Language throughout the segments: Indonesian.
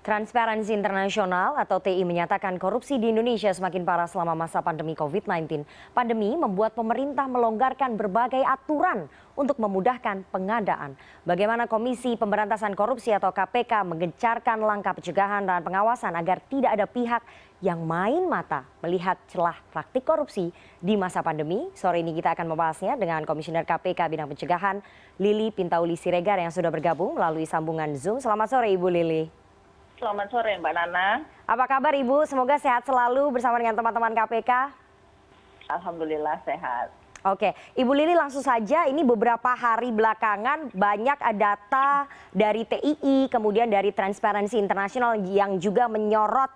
Transparansi Internasional atau TI menyatakan korupsi di Indonesia semakin parah selama masa pandemi COVID-19. Pandemi membuat pemerintah melonggarkan berbagai aturan untuk memudahkan pengadaan. Bagaimana Komisi Pemberantasan Korupsi atau KPK menggencarkan langkah pencegahan dan pengawasan agar tidak ada pihak yang main mata melihat celah praktik korupsi di masa pandemi. Sore ini kita akan membahasnya dengan Komisioner KPK bidang pencegahan Lili Pintauli Siregar yang sudah bergabung melalui sambungan Zoom. Selamat sore Ibu Lili. Selamat sore Mbak Nana. Apa kabar Ibu? Semoga sehat selalu bersama dengan teman-teman KPK. Alhamdulillah sehat. Oke, Ibu Lili langsung saja, ini beberapa hari belakangan banyak data dari TII, kemudian dari Transparansi Internasional yang juga menyorot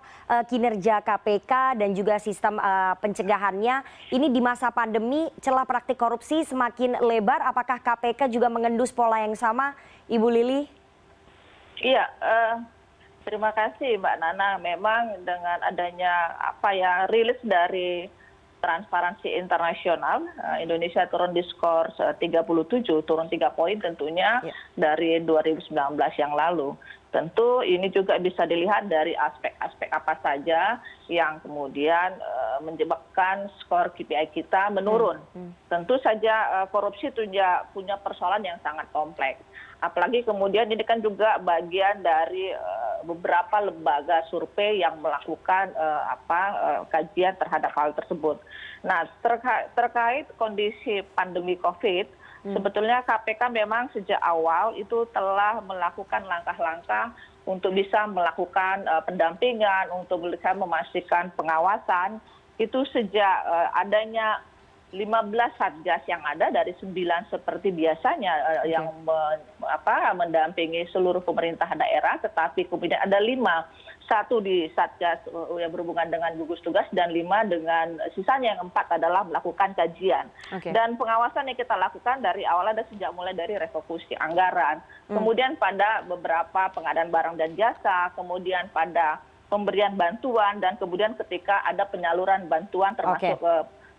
kinerja KPK dan juga sistem pencegahannya. Ini di masa pandemi, celah praktik korupsi semakin lebar. Apakah KPK juga mengendus pola yang sama, Ibu Lili? Iya, terima kasih Mbak Nana. Memang dengan adanya rilis dari Transparansi Internasional, Indonesia turun di skor 37, turun 3 poin tentunya dari 2019 yang lalu. Tentu ini juga bisa dilihat dari aspek-aspek apa saja yang kemudian menyebabkan skor KPI kita menurun. Tentu saja korupsi punya persoalan yang sangat kompleks. Apalagi kemudian ini kan juga bagian dari beberapa lembaga survei yang melakukan kajian terhadap hal tersebut. Nah, terkait kondisi pandemi COVID, sebetulnya KPK memang sejak awal itu telah melakukan langkah-langkah untuk bisa melakukan pendampingan, untuk bisa memastikan pengawasan. Itu sejak adanya 15 satgas yang ada dari 9 seperti biasanya yang mendampingi seluruh pemerintah daerah, tetapi kemudian ada 5, 1 di satgas yang berhubungan dengan gugus tugas dan 5 dengan sisanya yang 4 adalah melakukan kajian. Dan pengawasan yang kita lakukan dari awal ada sejak mulai dari refokusi anggaran, kemudian pada beberapa pengadaan barang dan jasa, kemudian pada pemberian bantuan, dan kemudian ketika ada penyaluran bantuan termasuk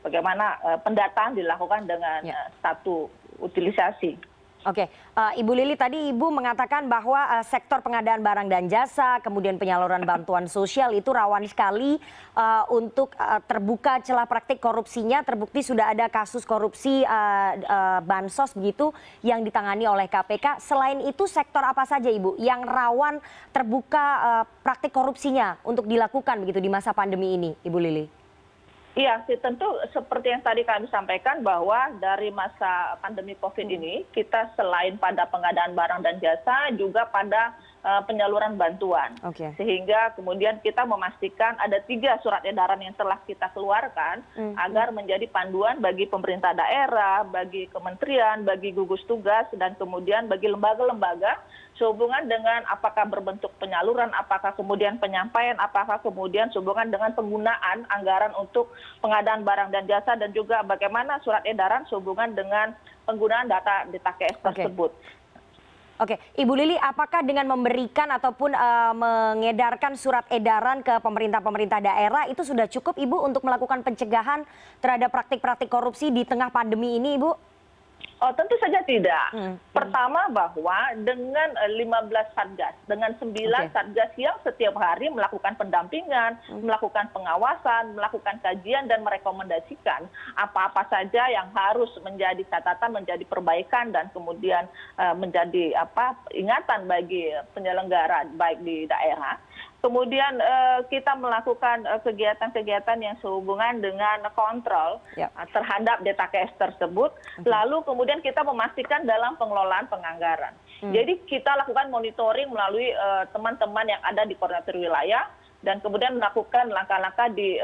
bagaimana pendataan dilakukan dengan satu utilisasi. Oke, Ibu Lili tadi Ibu mengatakan bahwa sektor pengadaan barang dan jasa, kemudian penyaluran bantuan sosial itu rawan sekali untuk terbuka celah praktik korupsinya. Terbukti sudah ada kasus korupsi bansos begitu yang ditangani oleh KPK. Selain itu sektor apa saja Ibu yang rawan terbuka praktik korupsinya untuk dilakukan begitu di masa pandemi ini, Ibu Lili? Iya, tentu seperti yang tadi kami sampaikan bahwa dari masa pandemi COVID ini, kita selain pada pengadaan barang dan jasa, juga pada penyaluran bantuan. Sehingga kemudian kita memastikan ada 3 surat edaran yang telah kita keluarkan agar menjadi panduan bagi pemerintah daerah, bagi kementerian, bagi gugus tugas, dan kemudian bagi lembaga-lembaga sehubungan dengan apakah berbentuk penyaluran, apakah kemudian penyampaian, apakah kemudian sehubungan dengan penggunaan anggaran untuk pengadaan barang dan jasa, dan juga bagaimana surat edaran sehubungan dengan penggunaan data di TKS tersebut. Oke, Ibu Lili, apakah dengan memberikan ataupun mengedarkan surat edaran ke pemerintah-pemerintah daerah itu sudah cukup Ibu untuk melakukan pencegahan terhadap praktik-praktik korupsi di tengah pandemi ini, Ibu? Oh, tentu saja tidak. Pertama bahwa dengan 15 satgas, dengan 9 satgas yang setiap hari melakukan pendampingan, melakukan pengawasan, melakukan kajian dan merekomendasikan apa-apa saja yang harus menjadi catatan, menjadi perbaikan, dan kemudian menjadi ingatan bagi penyelenggara baik di daerah. Kemudian kita melakukan kegiatan-kegiatan yang sehubungan dengan kontrol terhadap DTKS tersebut. Lalu kemudian kita memastikan dalam pengelolaan penganggaran. Jadi kita lakukan monitoring melalui teman-teman yang ada di koordinator wilayah, dan kemudian melakukan langkah-langkah di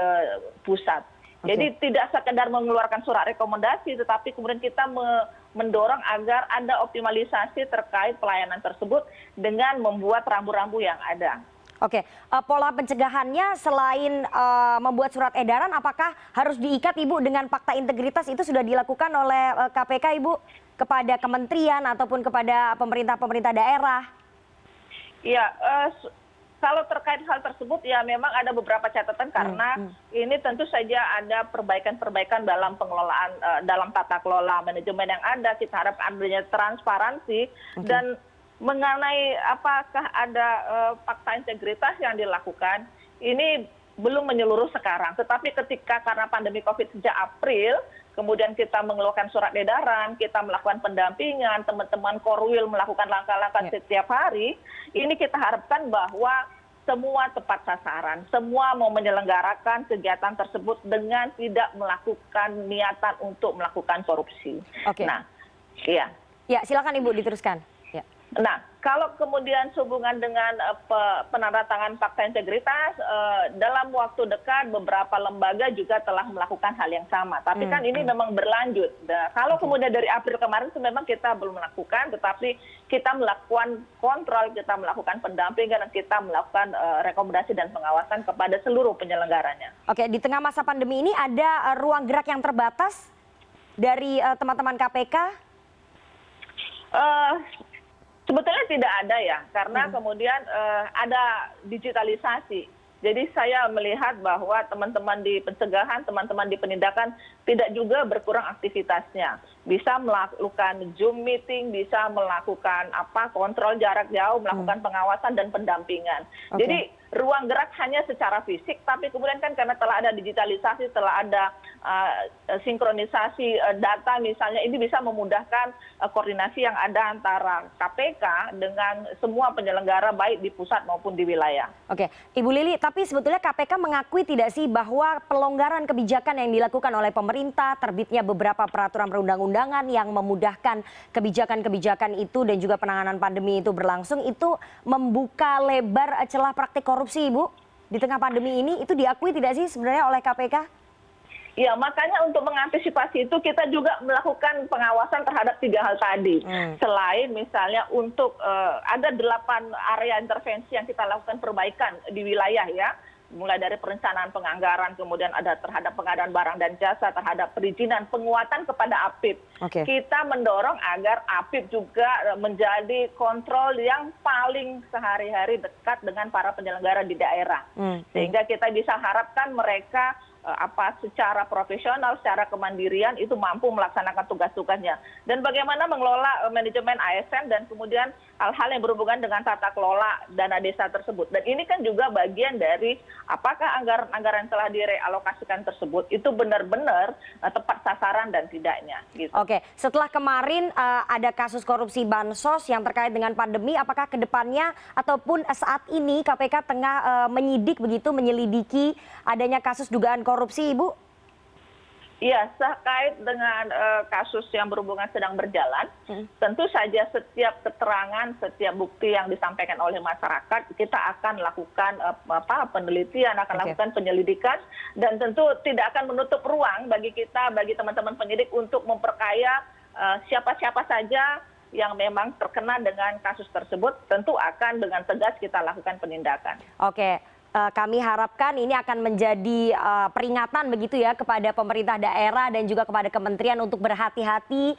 pusat. Jadi tidak sekedar mengeluarkan surat rekomendasi, tetapi kemudian kita mendorong agar ada optimalisasi terkait pelayanan tersebut dengan membuat rambu-rambu yang ada. Oke, pola pencegahannya selain membuat surat edaran, apakah harus diikat Ibu dengan fakta integritas? Itu sudah dilakukan oleh KPK Ibu kepada kementerian ataupun kepada pemerintah-pemerintah daerah? Iya, kalau terkait hal tersebut ya memang ada beberapa catatan karena ini tentu saja ada perbaikan-perbaikan dalam pengelolaan, dalam tata kelola manajemen yang ada. Kita harap adanya transparansi dan mengenai apakah ada fakta integritas yang dilakukan, ini belum menyeluruh sekarang. Tetapi ketika karena pandemi COVID sejak April, kemudian kita mengeluarkan surat edaran, kita melakukan pendampingan, teman-teman Korwil melakukan langkah-langkah setiap hari, ini kita harapkan bahwa semua tepat sasaran, semua mau menyelenggarakan kegiatan tersebut dengan tidak melakukan niatan untuk melakukan korupsi. Oke. Nah, iya. Ya, silakan Ibu diteruskan. Ya. Nah, kalau kemudian sehubungan dengan penandatangan fakta integritas, dalam waktu dekat beberapa lembaga juga telah melakukan hal yang sama. Tapi kan ini memang berlanjut. Nah, kalau kemudian dari April kemarin itu memang kita belum melakukan, tetapi kita melakukan kontrol, kita melakukan pendampingan, dan kita melakukan rekomendasi dan pengawasan kepada seluruh penyelenggaranya. Oke, di tengah masa pandemi ini ada ruang gerak yang terbatas dari teman-teman KPK? Sebetulnya tidak ada ya, karena kemudian ada digitalisasi. Jadi saya melihat bahwa teman-teman di pencegahan, teman-teman di penindakan tidak juga berkurang aktivitasnya. Bisa melakukan Zoom meeting, bisa melakukan kontrol jarak jauh, melakukan pengawasan dan pendampingan. Jadi ruang gerak hanya secara fisik, tapi kemudian kan karena telah ada digitalisasi, telah ada sinkronisasi data misalnya, ini bisa memudahkan koordinasi yang ada antara KPK dengan semua penyelenggara baik di pusat maupun di wilayah. Oke, Ibu Lili, tapi sebetulnya KPK mengakui tidak sih bahwa pelonggaran kebijakan yang dilakukan oleh pemerintah, terbitnya beberapa peraturan perundang-undangan yang memudahkan kebijakan-kebijakan itu dan juga penanganan pandemi itu berlangsung, itu membuka lebar celah praktik korupsi, Ibu? Di tengah pandemi ini, itu diakui tidak sih sebenarnya oleh KPK? Ya, makanya untuk mengantisipasi itu kita juga melakukan pengawasan terhadap 3 hal tadi. Selain misalnya untuk ada 8 area intervensi yang kita lakukan perbaikan di wilayah ya. Mulai dari perencanaan penganggaran, kemudian ada terhadap pengadaan barang dan jasa, terhadap perizinan, penguatan kepada APIP. Kita mendorong agar APIP juga menjadi kontrol yang paling sehari-hari dekat dengan para penyelenggara di daerah. Sehingga kita bisa harapkan mereka secara profesional, secara kemandirian itu mampu melaksanakan tugas-tugasnya. Dan bagaimana mengelola manajemen ASN dan kemudian hal-hal yang berhubungan dengan tata kelola dana desa tersebut. Dan ini kan juga bagian dari apakah anggaran-anggaran yang telah direalokasikan tersebut itu benar-benar tepat sasaran dan tidaknya. Gitu. Oke, setelah kemarin ada kasus korupsi bansos yang terkait dengan pandemi, apakah kedepannya ataupun saat ini KPK tengah menyidik begitu, menyelidiki adanya kasus dugaan korupsi, Ibu? Iya, terkait dengan kasus yang berhubungan sedang berjalan, tentu saja setiap keterangan, setiap bukti yang disampaikan oleh masyarakat, kita akan lakukan penelitian, akan lakukan penyelidikan, dan tentu tidak akan menutup ruang bagi kita, bagi teman-teman penyidik untuk memperkaya siapa-siapa saja yang memang terkena dengan kasus tersebut, tentu akan dengan tegas kita lakukan penindakan. Oke. Kami harapkan ini akan menjadi peringatan begitu ya kepada pemerintah daerah dan juga kepada kementerian untuk berhati-hati,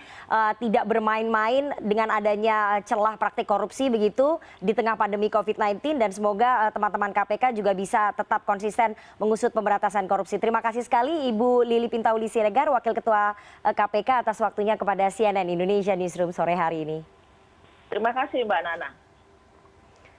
tidak bermain-main dengan adanya celah praktik korupsi begitu di tengah pandemi COVID-19, dan semoga teman-teman KPK juga bisa tetap konsisten mengusut pemberantasan korupsi. Terima kasih sekali Ibu Lili Pintauli Siregar, Wakil Ketua KPK, atas waktunya kepada CNN Indonesia Newsroom sore hari ini. Terima kasih Mbak Nana.